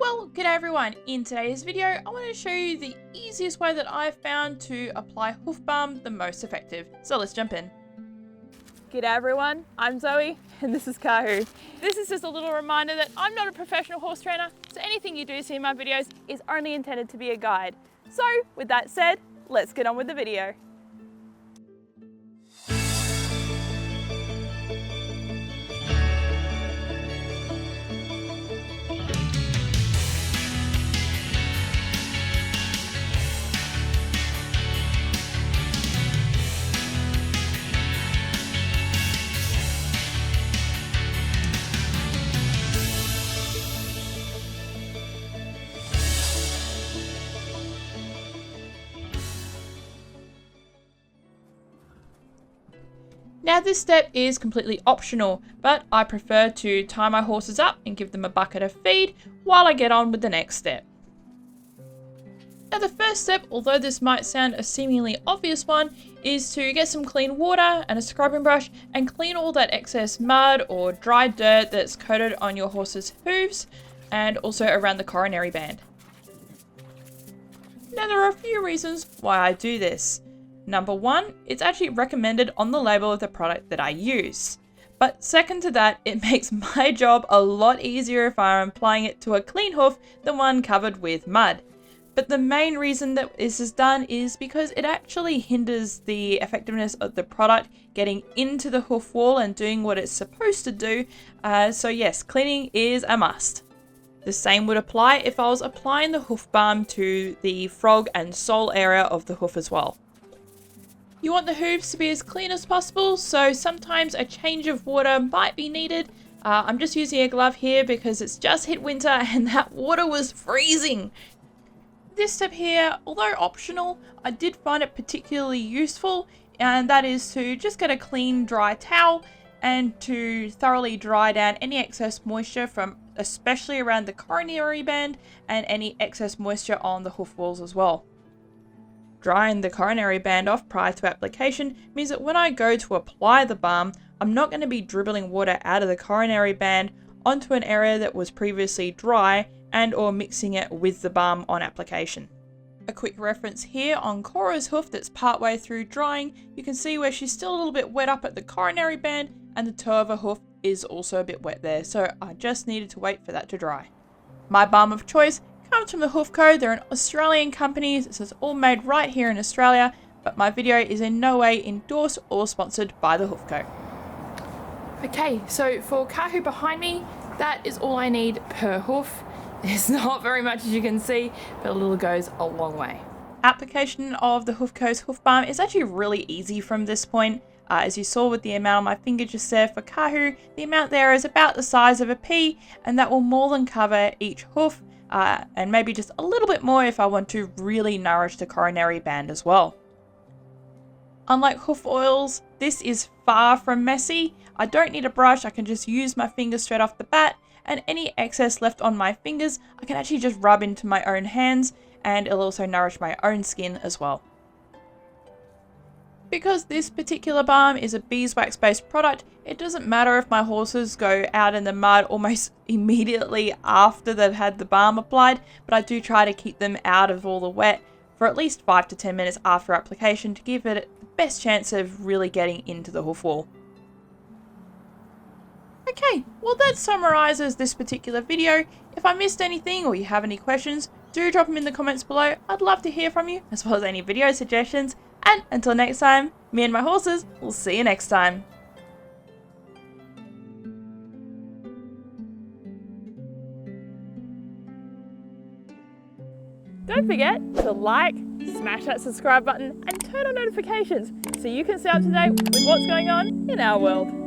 Well, g'day everyone. In today's video, I want to show you the easiest way that I've found to apply hoof balm the most effective. So let's jump in. G'day everyone, I'm Zoe and this is Kahu. This is just a little reminder that I'm not a professional horse trainer, so anything you do see in my videos is only intended to be a guide. So with that said, let's get on with the video. Now this step is completely optional, but I prefer to tie my horses up and give them a bucket of feed while I get on with the next step. Now the first step, although this might sound a seemingly obvious one, is to get some clean water and a scrubbing brush and clean all that excess mud or dry dirt that's coated on your horse's hooves and also around the coronary band. Now there are a few reasons why I do this. Number one, it's actually recommended on the label of the product that I use. But second to that, it makes my job a lot easier if I'm applying it to a clean hoof than one covered with mud. But the main reason that this is done is because it actually hinders the effectiveness of the product getting into the hoof wall and doing what it's supposed to do. So yes, cleaning is a must. The same would apply if I was applying the hoof balm to the frog and sole area of the hoof as well. You want the hooves to be as clean as possible, so sometimes a change of water might be needed. I'm just using a glove here because it's just hit winter and that water was freezing. This step here, although optional, I did find it particularly useful, and that is to just get a clean dry towel and to thoroughly dry down any excess moisture from especially around the coronary band and any excess moisture on the hoof walls as well. Drying the coronary band off prior to application means that when I go to apply the balm, I'm not going to be dribbling water out of the coronary band onto an area that was previously dry and or mixing it with the balm on application. A quick reference here on Cora's hoof that's partway through drying, you can see where she's still a little bit wet up at the coronary band and the toe of her hoof is also a bit wet there, so I just needed to wait for that to dry. My balm of choice comes from the Hoof Co. They're an Australian company, so it's all made right here in Australia, but my video is in no way endorsed or sponsored by the Hoof Co. Okay, so for Kahu behind me, that is all I need per hoof. There's not very much as you can see, but a little goes a long way. Application of the Hoof Co.'s hoof balm is actually really easy from this point. As you saw with the amount on my finger just there for Kahu, the amount there is about the size of a pea, and that will more than cover each hoof. And maybe just a little bit more if I want to really nourish the coronary band as well. Unlike hoof oils, this is far from messy. I don't need a brush, I can just use my fingers straight off the bat, and any excess left on my fingers I can actually just rub into my own hands, and it'll also nourish my own skin as well. Because this particular balm is a beeswax based product, it doesn't matter if my horses go out in the mud almost immediately after they've had the balm applied, but I do try to keep them out of all the wet for at least 5 to 10 minutes after application to give it the best chance of really getting into the hoof wall. Okay, well that summarizes this particular video. If I missed anything or you have any questions, do drop them in the comments below. I'd love to hear from you, as well as any video suggestions. And until next time, me and my horses will see you next time. Don't forget to like, smash that subscribe button and turn on notifications so you can stay up to date with what's going on in our world.